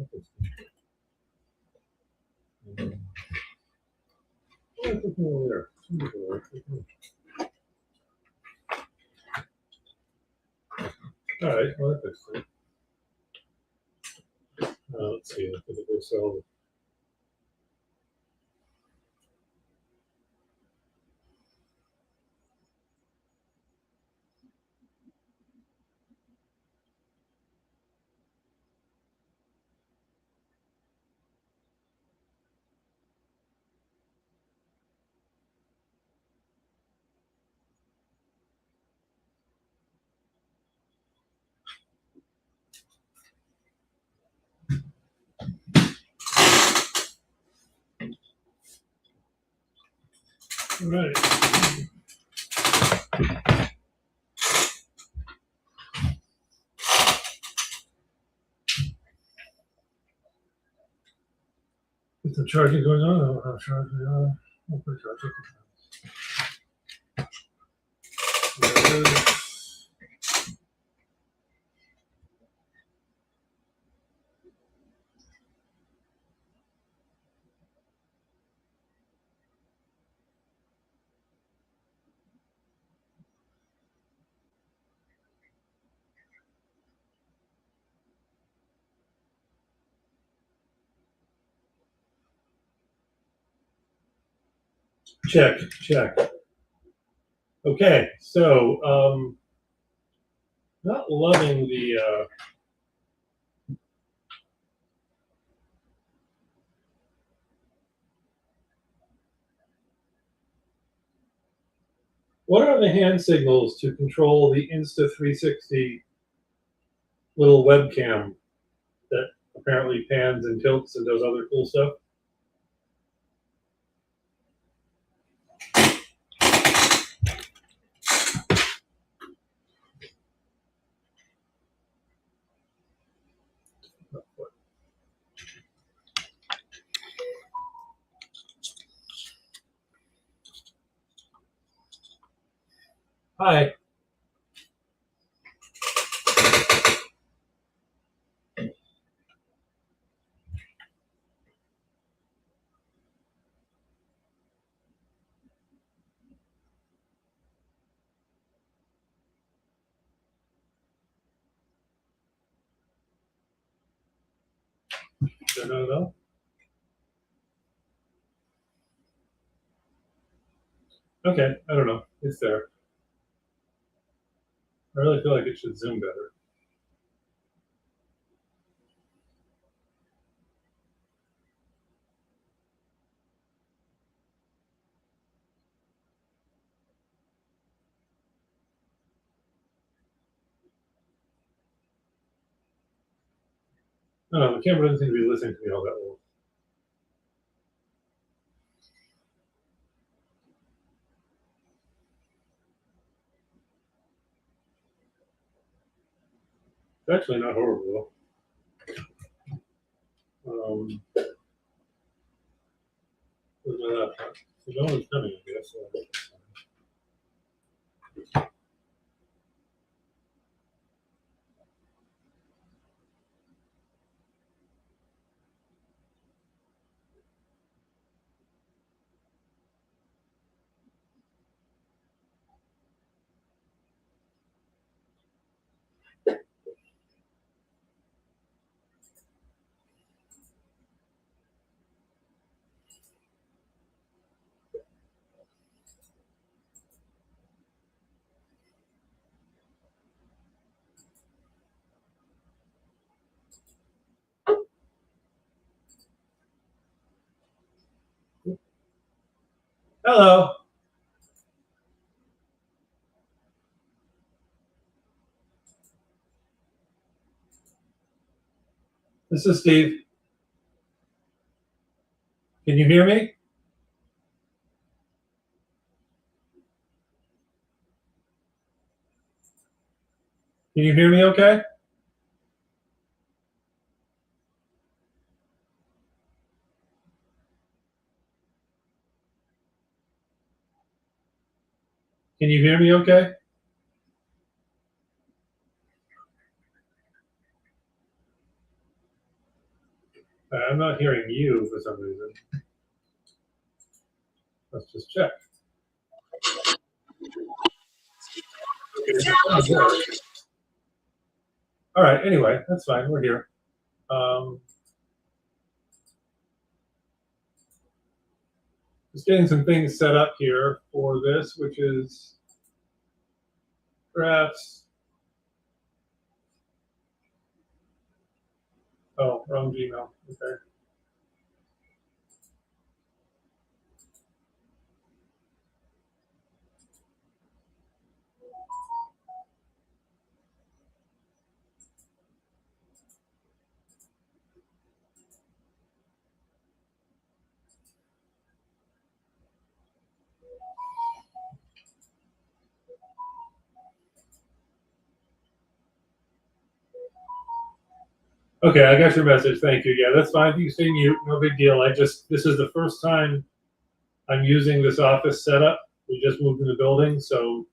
All right, well, that fixed it. Let's see, I think it goes sell. All right. Is the charging going on? I don't know how charging on. I'll put charging. There it is. Check, check. Okay, so not loving the what are the hand signals to control the Insta360 little webcam that apparently pans and tilts and does other cool stuff? Hi. Don't know though. Okay, I don't know. It's there. I really feel like it should zoom better. No, the camera doesn't seem to be listening to me all that well. It's actually not horrible though. Where's my laptop? So no one's coming, I guess. Hello. This is Steve. Can you hear me? Can you hear me okay? Can you hear me okay? I'm not hearing you for some reason. Let's just check. All right, anyway, that's fine. We're here. Just getting some things set up here for this, which is perhaps, oh, wrong Gmail. Okay. Okay, I got your message. Thank you. Yeah, that's fine. You can stay mute. No big deal. This is the first time I'm using this office setup. We just moved in the building, so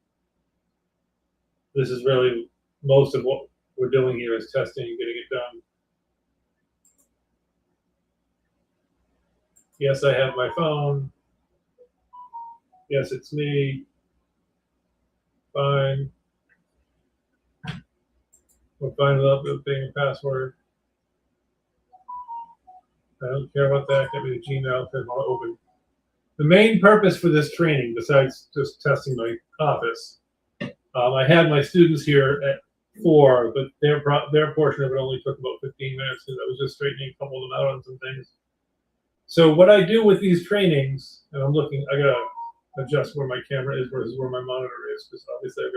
this is really most of what we're doing here is testing and getting it done. Yes, I have my phone. Yes, it's me. Fine. We're fine with updating a password. I don't care about that. Get me the Gmail if I want to open. The main purpose for this training, besides just testing my office, I had my students here at 4, but their portion of it only took about 15 minutes because I was just straightening a couple of them out on some things. So what I do with these trainings, and I'm looking, I gotta adjust where my camera is versus where my monitor is, because obviously I've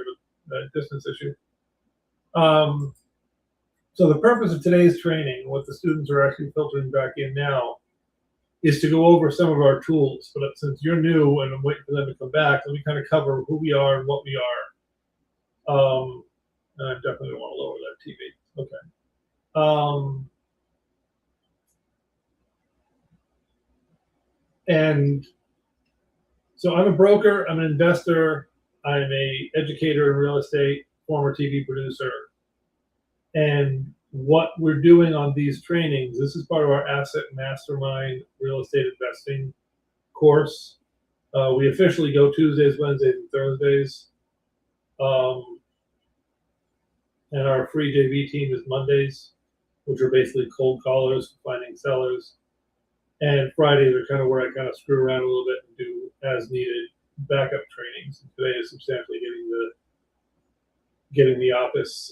got a distance issue. So the purpose of today's training, what the students are actually filtering back in now, is to go over some of our tools. But since you're new and I'm waiting for them to come back, let me kind of cover who we are and what we are. And I definitely don't want to lower that TV. Okay. And so I'm a broker, I'm an investor, I'm a educator in real estate, former TV producer. And what we're doing on these trainings, this is part of our Asset Mastermind real estate investing course. We officially go Tuesdays, Wednesdays, and Thursdays. And our free JV team is Mondays, which are basically cold callers, finding sellers. And Fridays are kind of where I kind of screw around a little bit and do as needed backup trainings. And today is substantially getting the office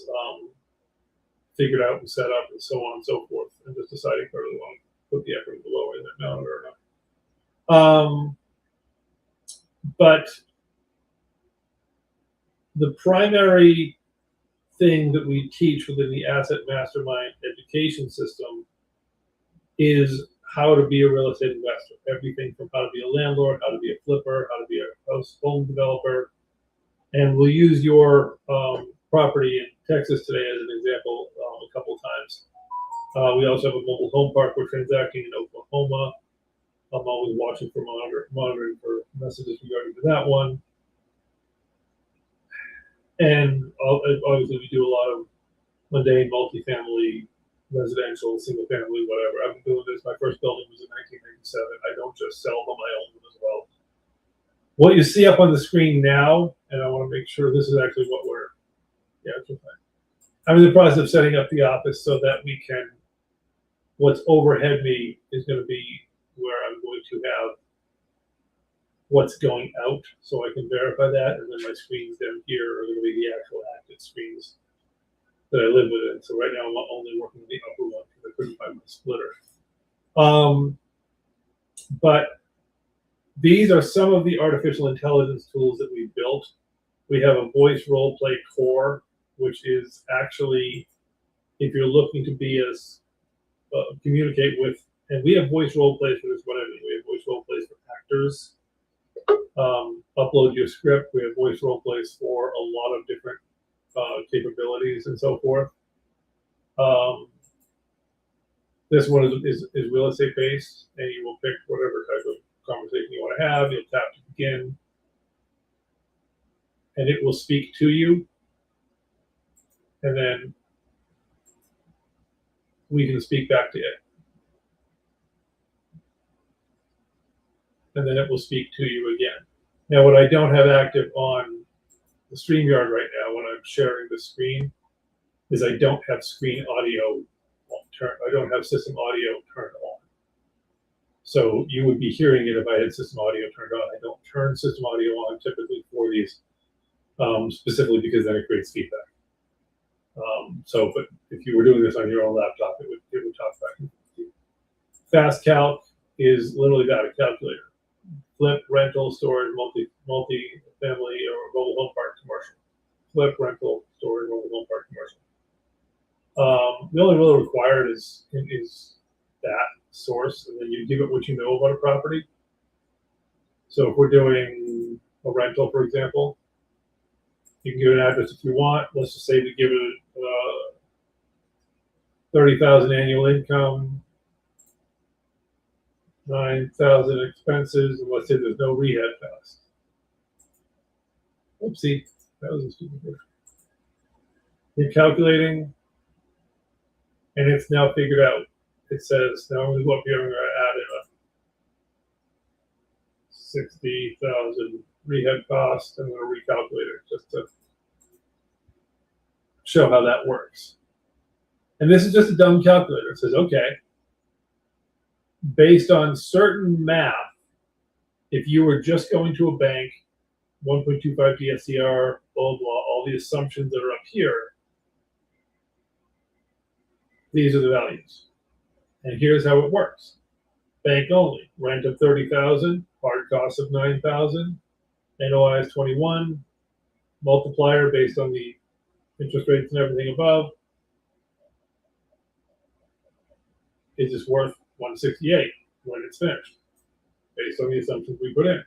figured out and set up and so on and so forth, and just deciding whether we want to put the effort into lowering that monitor or not. But the primary thing that we teach within the Asset Mastermind education system is how to be a real estate investor. Everything from how to be a landlord, how to be a flipper, how to be a home developer. And we'll use your property in Texas today as an example a couple of times. We also have a mobile home park we're transacting in Oklahoma. I'm always watching for monitoring for messages regarding to that one. And obviously we do a lot of mundane multifamily, residential, single family, whatever. I've been doing this. My first building was in 1997. I don't just sell them, I own them as well. What you see up on the screen now, and I want to make sure this is actually what we're, yeah, it's okay. I'm in the process of setting up the office so that we can, what's overhead me is going to be where I'm going to have what's going out, so I can verify that, and then my screens down here are going to be the actual active screens that I live with. So right now I'm only working with the upper one because I couldn't find my splitter. But these are some of the artificial intelligence tools that we built. We have a voice role play core, which is actually, if you're looking to be as communicate with, and we have voice role plays for this one. We have voice role plays for actors. Upload your script. We have voice role plays for a lot of different capabilities and so forth. This one is real estate based, and you will pick whatever type of conversation you want to have. You'll tap to begin, and it will speak to you, and then we can speak back to it. and then it will speak to you again. Now, what I don't have active on the StreamYard right now when I'm sharing the screen is I don't have screen audio I don't have system audio turned on. So you would be hearing it if I had system audio turned on. I don't turn system audio on typically for these, specifically because then it creates feedback. But if you were doing this on your own laptop, it would talk back to you. Fast Calc is literally that, a calculator. Flip, rental, storage, multi-family, or mobile home park, commercial. Flip, rental, storage, mobile home park, commercial. The only really required is that source, and then you give it what you know about a property. So if we're doing a rental, for example, you can give an address if you want. Let's just say we give it 30,000 annual income, 9,000 expenses, and let's say there's no rehab cost. Oopsie, that was a stupid word. You're calculating, and it's now figured out. It says now only what we're going to add in a 60,000 rehab cost. I'm going to recalculate it just to show how that works. And this is just a dumb calculator. It says, okay, based on certain math, if you were just going to a bank, 1.25 DSCR, blah, blah, all the assumptions that are up here, these are the values. And here's how it works. Bank only, rent of 30,000, hard cost of 9,000, NOI is 21, multiplier based on the interest rates and everything above is just worth 168 when it's finished, based on the assumptions we put in.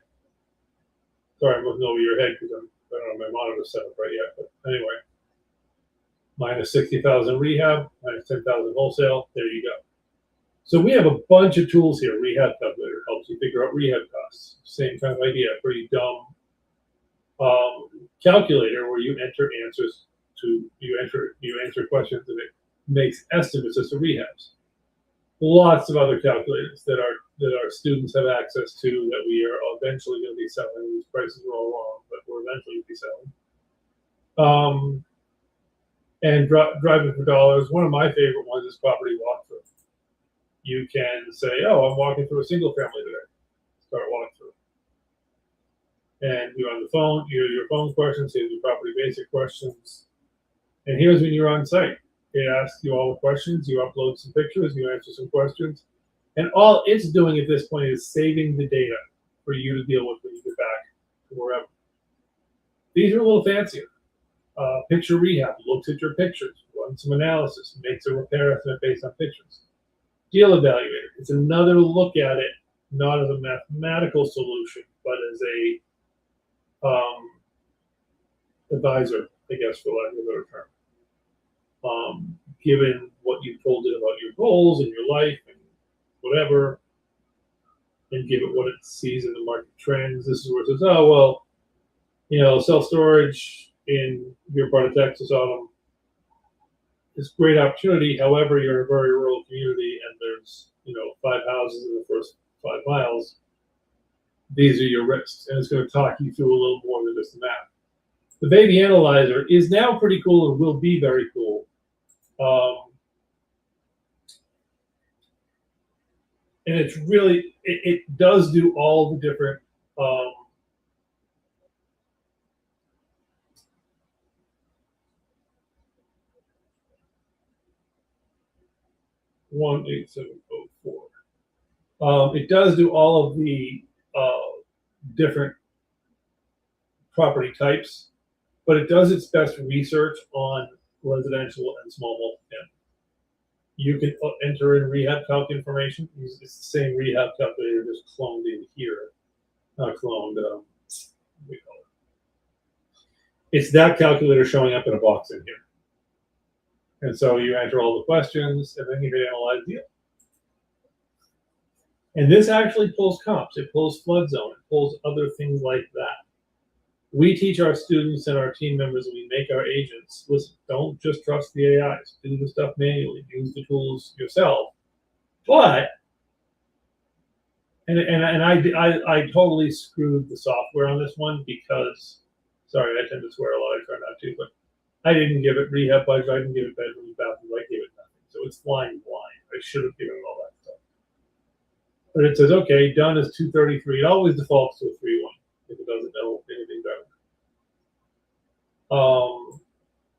Sorry, I'm looking over your head because I don't have my monitor set up right yet, but anyway. Minus 60,000 rehab, minus 10,000 wholesale, there you go. So we have a bunch of tools here. Rehab calculator helps you figure out rehab costs. Same kind of idea, pretty dumb calculator where you enter answers to, you answer questions and it makes estimates as to rehabs. Lots of other calculators that our students have access to that we are eventually going to be selling. These prices are all wrong, but we're eventually going to be selling. And driving for dollars. One of my favorite ones is property walkthrough. You can say, oh, I'm walking through a single family today. Start walkthrough. And you're on the phone, your phone questions, here's your property basic questions. And here's when you're on site. It asks you all the questions, you upload some pictures, you answer some questions. And all it's doing at this point is saving the data for you to deal with when you get back to wherever. These are a little fancier. Picture rehab looks at your pictures, runs some analysis, makes a repair estimate based on pictures. Deal evaluator, it's another look at it, not as a mathematical solution, but as a advisor, I guess, for lack of a better term. Given what you told it about your goals and your life and whatever, and give it what it sees in the market trends. This is where it says, oh, well, self-storage in your part of Texas, Autumn, is a great opportunity. However, you're in a very rural community and there's, 5 houses in the first 5 miles. These are your risks. And it's going to talk you through a little more than just the map. The Baby Analyzer is now pretty cool and will be very cool. And it's really, it does do all the different it does do all of the different property types, but it does its best research on residential and small multifamily. You can enter in rehab calc information. It's the same rehab calculator, just cloned in here. Not cloned, we call it. It's that calculator showing up in a box in here. And so you enter all the questions, and then you hit analyze deal. And this actually pulls comps. It pulls flood zone. It pulls other things like that. We teach our students and our team members, and we make our agents, listen, don't just trust the AIs. Do the stuff manually. Use the tools yourself. But I totally screwed the software on this one because, sorry, I tend to swear a lot. I try not to, but I didn't give it rehab budget. I didn't give it bedrooms, bathrooms. I gave it nothing. So it's flying blind. I should have given it all that stuff. But it says, okay, done is 233. It always defaults to a 3-1 if it doesn't know anything better.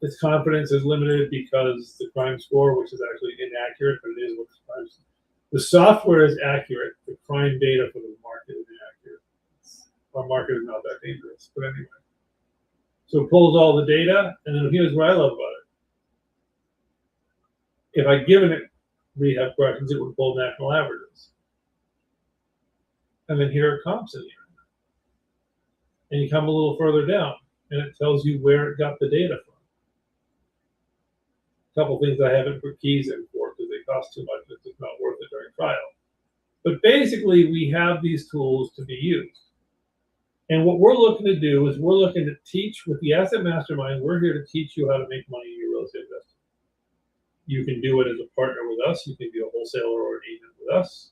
Its confidence is limited because the crime score, which is actually inaccurate, but it is what the crime. The software is accurate. The crime data for the market is inaccurate. Our market is not that dangerous, but anyway. So it pulls all the data, and then here's what I love about it. If I'd given it rehab corrections, it would pull national averages. And then here are comps in here. And you come a little further down, and it tells you where it got the data from. A couple things I haven't put keys in for because they cost too much. It's just not worth it during trial. But basically, we have these tools to be used. And what we're looking to do is we're looking to teach with the Asset Mastermind. We're here to teach you how to make money in your real estate investing. You can do it as a partner with us. You can be a wholesaler or an agent with us.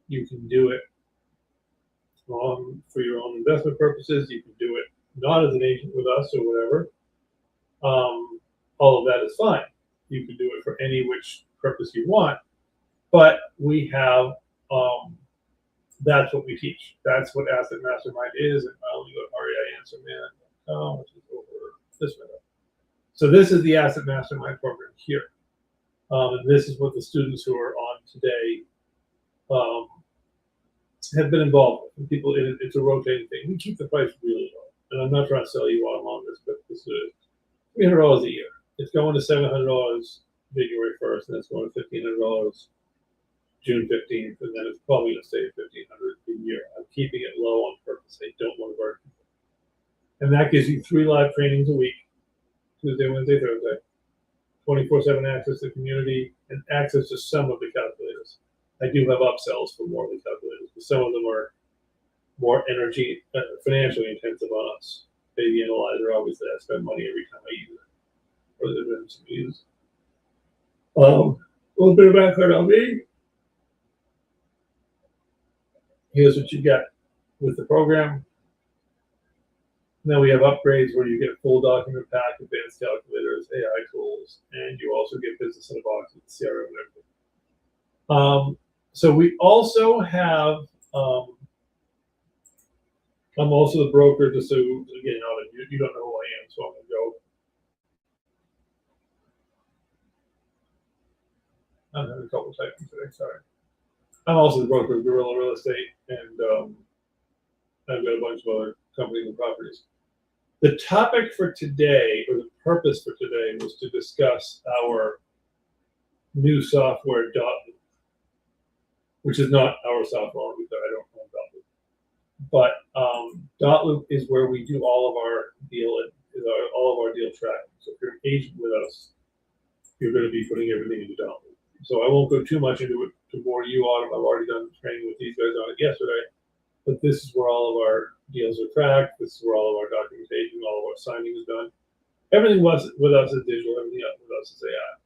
You can do it for your own investment purposes. You can do it not as an agent with us or whatever. All of that is fine. You can do it for any which purpose you want. But we have, that's what we teach. That's what Asset Mastermind is. And I'll go to reianswerman.com, which is over this window. So this is the Asset Mastermind program here. And this is what the students who are on today have been involved with. And people, it's a rotating thing. We keep the price really low. And I'm not trying to sell you while I'm on this, but this is $300 a year. It's going to $700 January 1st, and it's going to $1,500 June 15th, and then it's probably going to stay at $1,500 a year. I'm keeping it low on purpose. I don't want to burn people. And that gives you 3 live trainings a week, Tuesday, Wednesday, Thursday, 24/7 access to the community, and access to some of the calculators. I do have upsells for more of the calculators, but some of them are more energy, financially intensive on us. Baby Analyzer, obviously, I spend money every time I use it. Or the some use. A little bit of background on me. Here's what you get with the program. Then we have upgrades where you get full document pack, advanced calculators, AI tools, and you also get business in a box with CRM and everything. So we also have, I'm also the broker, just so, again, you don't know who I am, so I'm going to go. I'm having a couple typing today, sorry. I'm also the broker of Gorilla Real Estate, and I've got a bunch of other companies and properties. The topic for today, or the purpose for today, was to discuss our new software, Dotloop, which is not our software, because I don't own Dotloop. But Dotloop is where we do all of our deal tracking. So if you're an agent with us, you're going to be putting everything into Dotloop. So I won't go too much into it to bore you on it. I've already done training with these guys on it yesterday. But this is where all of our deals are tracked. This is where all of our documentation, all of our signing is done. Everything with us is digital. Everything else with us is AI.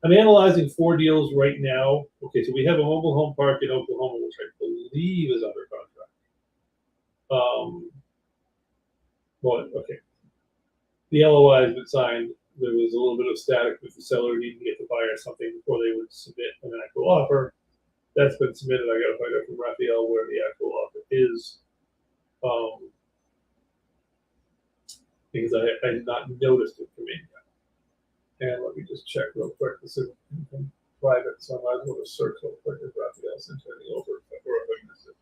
I'm analyzing 4 deals right now. Okay, so we have a mobile home park in Oklahoma, which I believe is under contract. Okay. The LOI has been signed. There was a little bit of static with the seller needing to get the buyer something before they would submit an actual offer. That's been submitted. I got to find out from Raphael where the actual offer is, because I did not notice it from in yet. And let me just check real quick. This is private, so I might as well just search real quick if Raphael sent anything over, or if I missed it.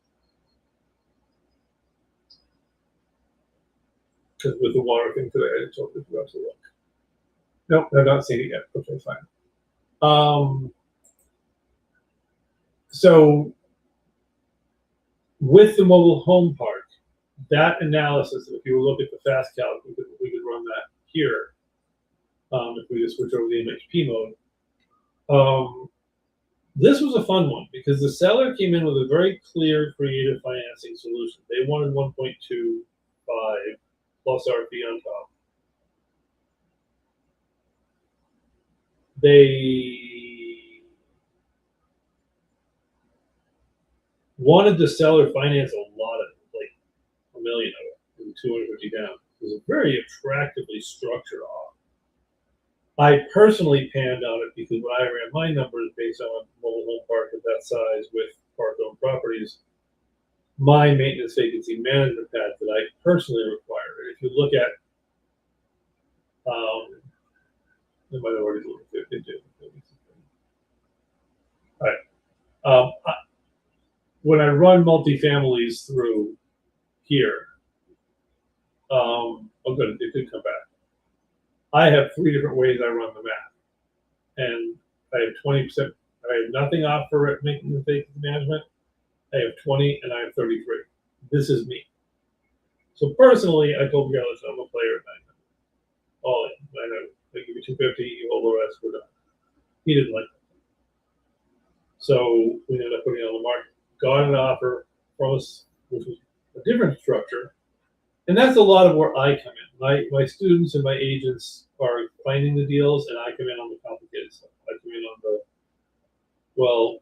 Because with the water thing today, I just hope if you have to look. Nope, I've not seen it yet. Okay, fine. So with the mobile home park, that analysis, if you look at the fast calc, we could run that here. If we just switch over the MHP mode. This was a fun one because the seller came in with a very clear, creative financing solution. They wanted 1.25 plus our fee on top. They wanted to sell or finance a lot of it, like $1 million of it, and 250 down. It was a very attractively structured offer. I personally panned on it because when I ran my numbers based on a mobile home park of that size with park-owned properties, my maintenance vacancy management pad that I personally require. And if you look at, I might have already looked into it. All right. When I run multifamilies through here, oh good, it did come back. I have 3 different ways I run the math, and I have 20%. I have nothing off for maintenance vacancy management. I have 20, and I have 33. This is me. So personally, I told Garrett, I'm a player at 900. All in. I know. I give you 250, you hold the rest, we're done. He didn't like that. So we ended up putting it on the market. Got an offer from us, which was a different structure. And that's a lot of where I come in. My students and my agents are finding the deals, and I come in on the complicated stuff. I come in on the, well,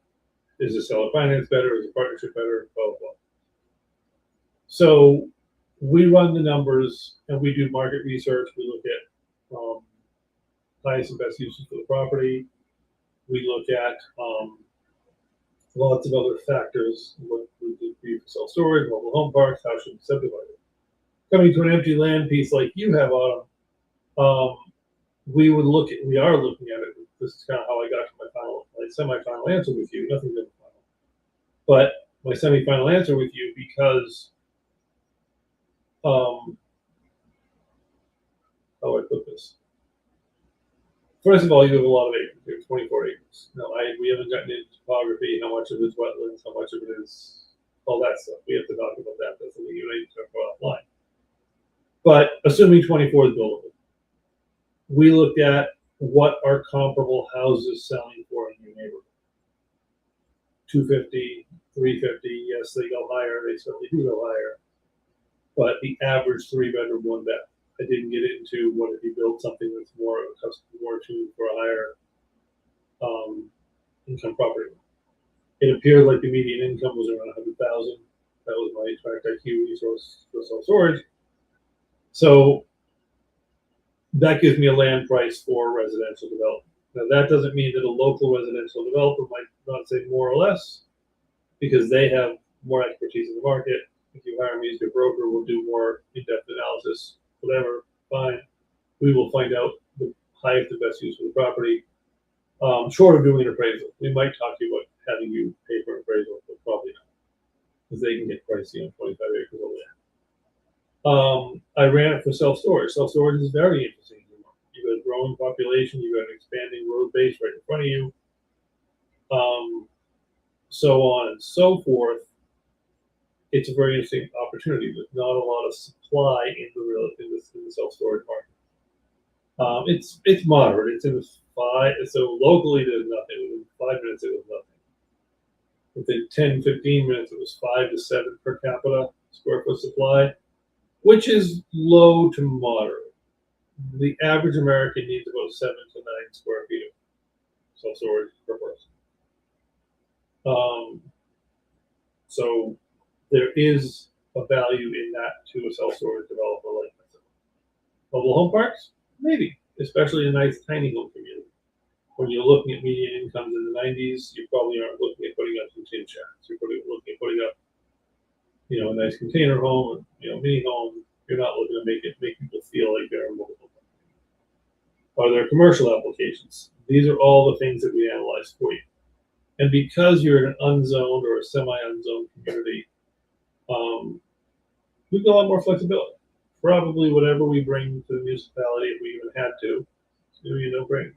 is the seller finance better? Is the partnership better? Blah, blah, blah. So we run the numbers and we do market research. We look at highest and best uses for the property. We look at lots of other factors. What we do for self-storage, mobile home parks, how should we subdivide it? Coming to an empty land piece like you have, Autumn, we are looking at it. This is kind of how I got to my semi-final answer with you. Nothing been final, but my semi-final answer with you because how do I put this? First of all, you have a lot of acres. You have 24 acres. Now, we haven't gotten into topography, how much of it is wetlands, how much of it is all that stuff. We have to talk about that. That's something you and I need to talk about offline. But assuming 24 is buildable, we looked at what are comparable houses selling for in your neighborhood. 250, 350. Yes, they go higher. They certainly do go higher. But the average 3-bedroom, 1-bath. I didn't get into what if you build something that's more tuned for a higher income property. It appeared like the median income was around 100,000. That was my Tract IQ resource for self-storage. So that gives me a land price for residential development. Now that doesn't mean that a local residential developer might not say more or less, because they have more expertise in the market. If you hire me as your broker, we'll do more in-depth analysis. Whatever, fine. We will find out the highest and best use for the property. Short of doing an appraisal, we might talk to you about having you pay for an appraisal, but probably not, because they can get pricey on 25 acres over there. I ran it for self-storage. Self-storage is very interesting. You've got a growing population. You've got an expanding road base right in front of you. So on and so forth. It's a very interesting opportunity. There's not a lot of supply in the self-storage market. It's moderate. It's in the 5. So locally, there's nothing. Within 5 minutes, it was nothing. Within 10, 15 minutes, it was 5 to 7 per capita square foot supply, which is low to moderate. The average American needs about 7 to 9 square feet of self-storage per person. So there is a value in that to a self-storage developer like myself. Mobile home parks, maybe, especially a nice tiny home community. When you're looking at median incomes in the 90s, you probably aren't looking at putting up some tin shacks. You're looking at putting up, a nice container home, mini home. You're not looking to make people feel like they're a mobile home. Are there commercial applications? These are all the things that we analyze for you. And because you're in an unzoned or a semi-unzoned community, we've got a lot more flexibility. Probably whatever we bring to the municipality, if we even had to, it's going to be a no-brainer.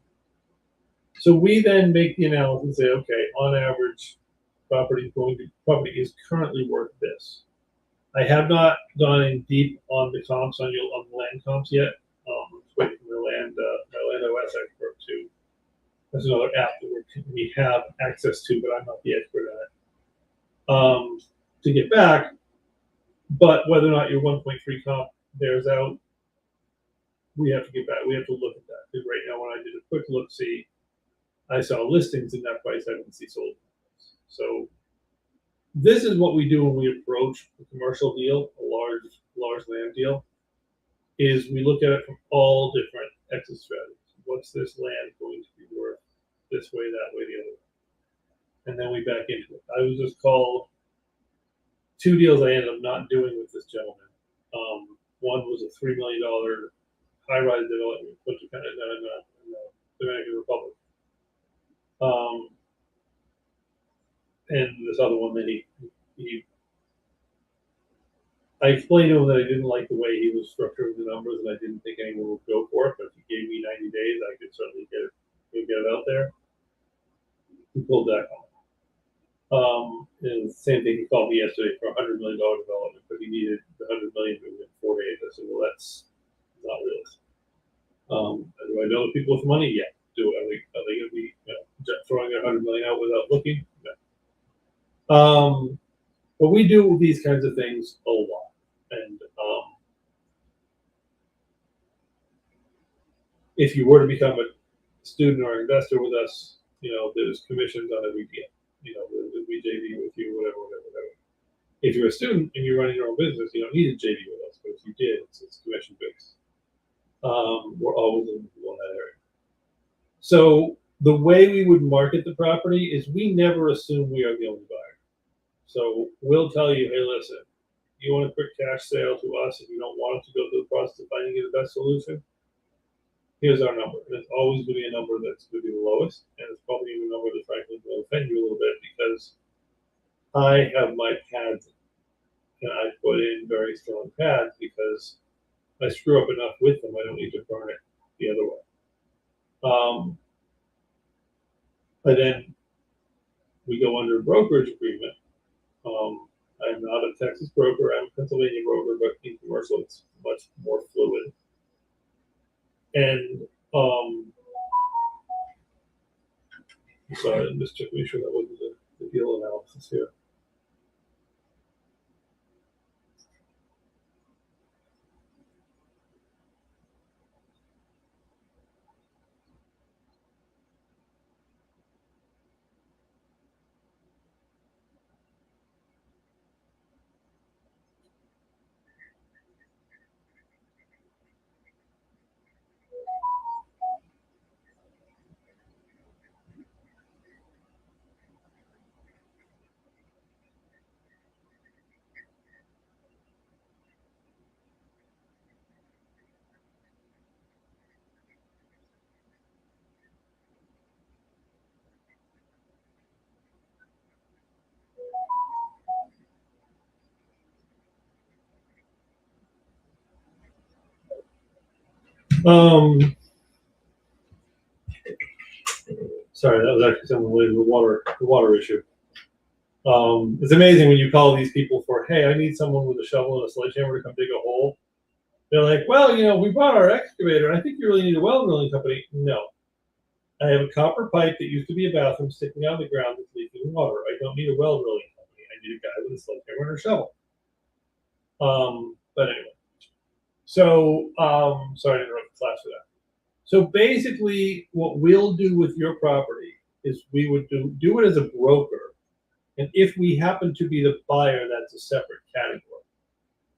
So we then make the analysis and say, okay, on average, property is currently worth this. I have not gone in deep on the comps on the land comps yet. I'm waiting for my land OS expert to. That's another app that we have access to, but I'm not the expert at it. To get back, but whether or not your 1.3 comp bears out, we have to get back. We have to look at that. Because right now, when I did a quick look-see, I saw listings in that price I didn't see sold. So this is what we do when we approach a commercial deal, a large land deal, is we look at it from all different exit strategies. What's this land going to be worth this way, that way, the other way? And then we back into it. I was just called 2 deals I ended up not doing with this gentleman. One was a $3 million high-rise development, which is kind of in the Dominican Republic. And this other one that I explained to him that I didn't like the way he was structuring the numbers, and I didn't think anyone would go for it. But if he gave me 90 days, I could certainly get it out there. He pulled that on. And the same thing, he called me yesterday for a $100 million development, but he needed the $100 million within 4 days. I said, well, that's not realistic. Do I know the people with money? Yeah. Are they going to be throwing their $100 million out without looking? No. But we do these kinds of things a lot, and if you were to become a student or investor with us, there's commissions on every deal. The JV with you, whatever. If you're a student and you're running your own business, you don't need a JV with us. But if you did, it's commission based. We're always in that area. So the way we would market the property is we never assume we are the only buyer. So we'll tell you, hey, listen, you want a quick cash sale to us if you don't want us to go through the process of finding you the best solution? Here's our number. And it's always going to be a number that's going to be the lowest, and it's probably even a number that frankly will offend you a little bit because I have my pads and I put in very strong pads because I screw up enough with them. I don't need to burn it the other way. And then we go under a brokerage agreement. I'm not a Texas broker. I'm a Pennsylvania broker, but in commercial, it's much more fluid. And sorry, just to make sure that wasn't the deal analysis here. Sorry, that was actually something related to the water issue. It's amazing when you call these people for, hey, I need someone with a shovel and a sledgehammer to come dig a hole. They're like, well, we bought our excavator, and I think you really need a well drilling company. No. I have a copper pipe that used to be a bathroom sticking out of the ground that's leaking water. I don't need a well drilling company. I need a guy with a sledgehammer and a shovel. But anyway. So, sorry to interrupt the class for that. So basically, what we'll do with your property is we would do it as a broker. And if we happen to be the buyer, that's a separate category.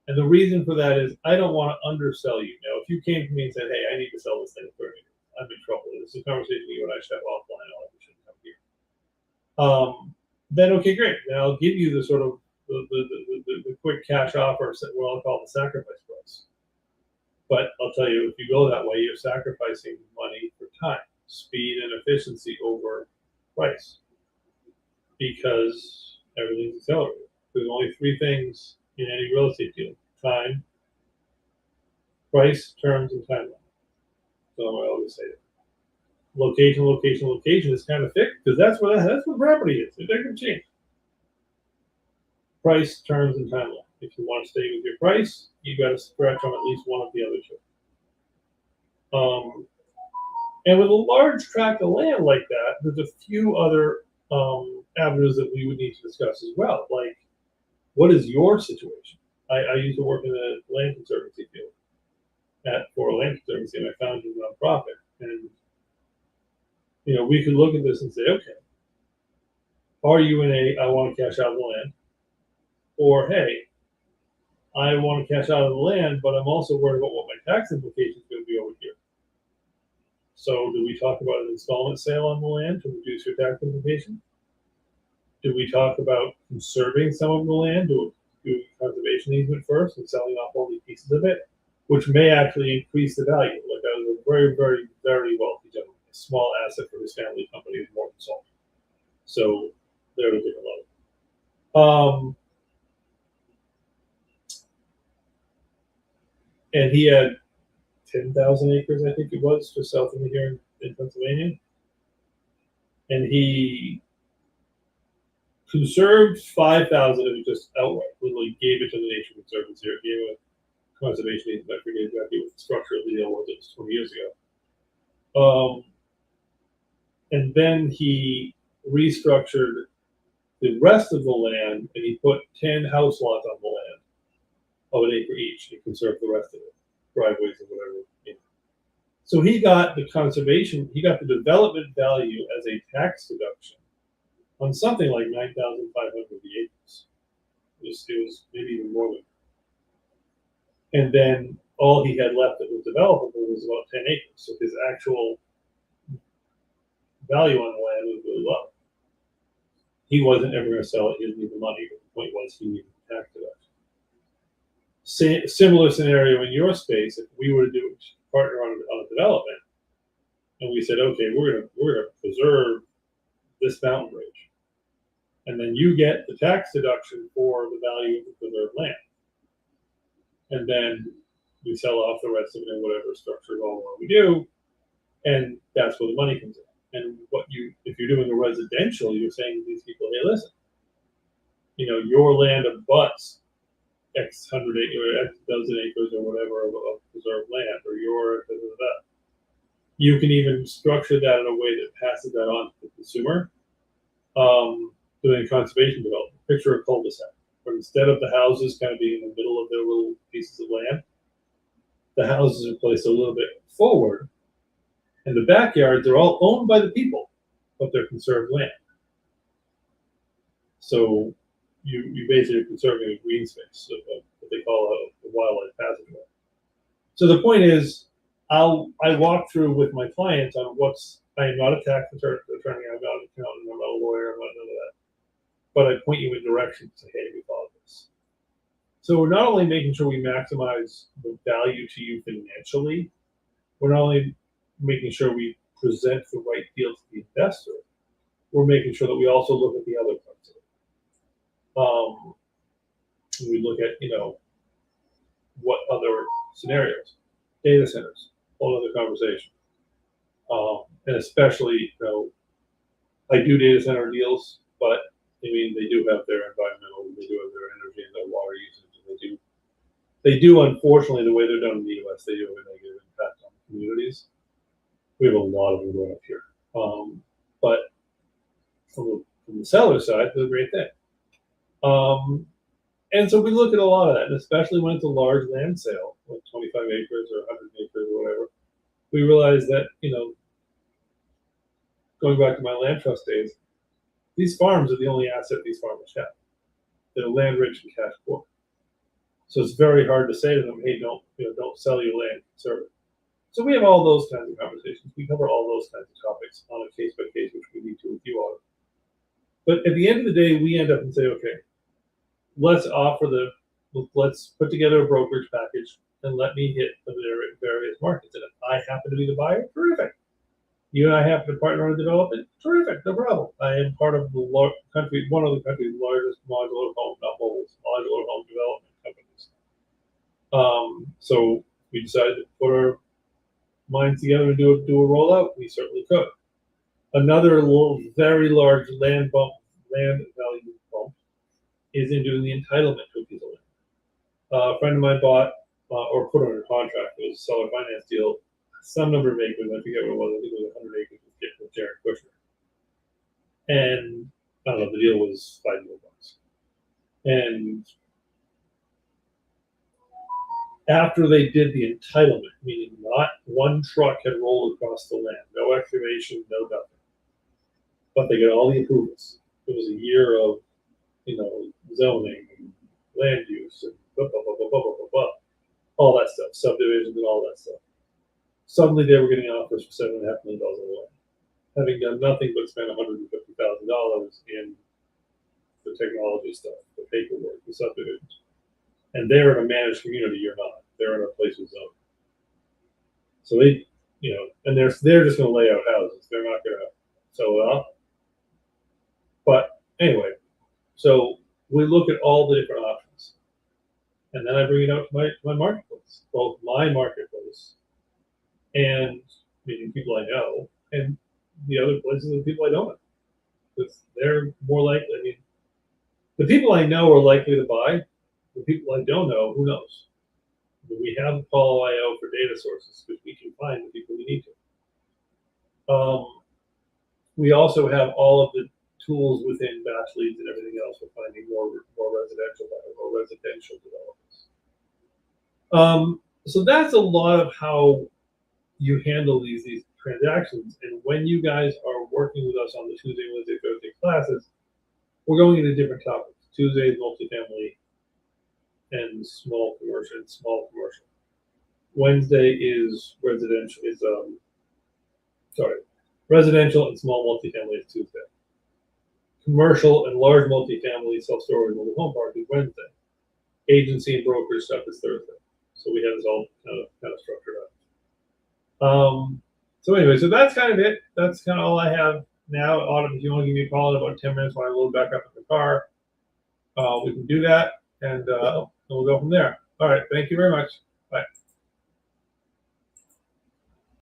And the reason for that is I don't want to undersell you. Now, if you came to me and said, hey, I need to sell this thing at 30, I'm in trouble. This is a conversation you and I should have offline. I shouldn't come here. Then, okay, great. Then I'll give you the sort of the quick cash offer, what I'll call the sacrifice price. But I'll tell you, if you go that way, you're sacrificing money for time, speed, and efficiency over price because everything's accelerated. There's only 3 things in any real estate deal: time, price, terms, and timeline. So I always say that. Location is kind of thick because that's what property is. It doesn't change. Price, terms, and timeline. If you want to stay with your price, you got to scratch on at least one of the other 2. And with a large tract of land like that, there's a few other avenues that we would need to discuss as well. Like, what is your situation? I used to work in the land conservancy field for a land conservancy, and I founded a nonprofit. And we could look at this and say, okay, are you in I want to cash out the land? Or, hey, I want to cash out of the land, but I'm also worried about what my tax implication is going to be over here. So do we talk about an installment sale on the land to reduce your tax implication? Do we talk about conserving some of the land, do conservation easement first and selling off only pieces of it, which may actually increase the value? Like I was a very, very, very wealthy gentleman. A small asset for his family company is more than salt. So they're at a different level. And he had 10,000 acres, I think it was, just south of me here in Pennsylvania. And he conserved 5,000 of it just outright. Literally gave it to the Nature Conservancy or gave a conservation easement. I forget exactly what the structure of the deal was. It was 20 years ago. And then he restructured the rest of the land and he put 10 house lots on the land of an acre each. He conserved the rest of it, driveways and whatever. So he got the conservation, he got the development value as a tax deduction on something like 9,500 acres. It was maybe even more than that. And then all he had left that was developable was about 10 acres. So his actual value on the land was really low. He wasn't ever going to sell it. He didn't need the money. But the point was he needed the tax deduction. Similar scenario in your space. If we were to do partner on a development, and we said, okay, we're gonna preserve this mountain bridge, and then you get the tax deduction for the value of the preserved land, and then we sell off the rest of it in whatever structure we do, and that's where the money comes in. And if you're doing a residential, you're saying to these people, hey, listen, your land abuts X hundred acres, or X dozen acres, or whatever of preserved land, or your you can even structure that in a way that passes that on to the consumer. Doing conservation development. Picture a cul-de-sac, where instead of the houses kind of being in the middle of their little pieces of land, the houses are placed a little bit forward, and the backyards are all owned by the people, but they're conserved land. So you basically are conserving a green space, what they call a wildlife passageway. So the point is, I walk through with my clients on I am not a tax attorney, I'm not an accountant, I'm not a lawyer, I'm not none of that. But I point you in directions to, hey, we follow this. So we're not only making sure we maximize the value to you financially, we're not only making sure we present the right deal to the investor, we're making sure that we also look at the other parts of it. We look at, what other scenarios, data centers, whole other conversation. And especially, I do data center deals, but they do have their environmental, they do have their energy and their water usage, and they do, unfortunately, the way they're done in the US, they do have a negative impact on communities. We have a lot of them going up here. But from the seller side, it's a great thing. And so we look at a lot of that, and especially when it's a large land sale, like 25 acres or 100 acres or whatever, we realize that, going back to my land trust days, these farms are the only asset these farmers have. They're land rich and cash poor. So it's very hard to say to them, hey, don't sell your land, conserve it. So we have all those kinds of conversations. We cover all those kinds of topics on a case by case, which we need to with you all. But at the end of the day, we end up and say, okay, let's put together a brokerage package and let me hit the various markets. And if I happen to be the buyer, terrific. You and I happen to partner on development, terrific, no problem. I am part of one of the country's largest modular home development companies. So we decided to put our minds together and do a rollout. We certainly could. Another very large land value bump is in doing the entitlement to a piece of land. A friend of mine bought or put under contract, it was a seller finance deal, some number of acres, I forget what it was, I think it was 100 acres with Jared Kushner. And I don't know, the deal was $5 million. And after they did the entitlement, meaning not one truck had rolled across the land, no excavation, no nothing, but they got all the approvals. It was a year of, zoning and land use and blah, blah, blah, blah, blah, blah, blah, blah, all that stuff, subdivisions and all that stuff. Suddenly they were getting offers for $7.5 million a land, having done nothing but spend $150,000 in the technology stuff, the paperwork, the subdivisions. And they're in a managed community, you're not. They're in a place with zone. So they, and they're just going to lay out houses. They're not going to sell it off. But anyway, so we look at all the different options, and then I bring it out to my marketplace, both my marketplace and meaning people I know, and the other places of people I don't know, because they're more likely. I mean, the people I know are likely to buy. The people I don't know, who knows? We have Apollo IO for data sources because we can find the people we need to. We also have all of the tools within Batch Leads and everything else for finding more residential developers. So that's a lot of how you handle these transactions. And when you guys are working with us on the Tuesday, Wednesday, Thursday classes, we're going into different topics. Tuesday is multifamily and small commercial. Wednesday is residential. Residential and small multifamily is Tuesday. Commercial and large multifamily, self-storage, mobile home park is Wednesday. Agency and brokerage stuff is Thursday. So we have this all kind of structured up. So anyway, so that's kind of it. That's kind of all I have now. Autumn, if you want to give me a call in about 10 minutes when I load back up in the car, we can do that, and we'll go from there. All right. Thank you very much. Bye.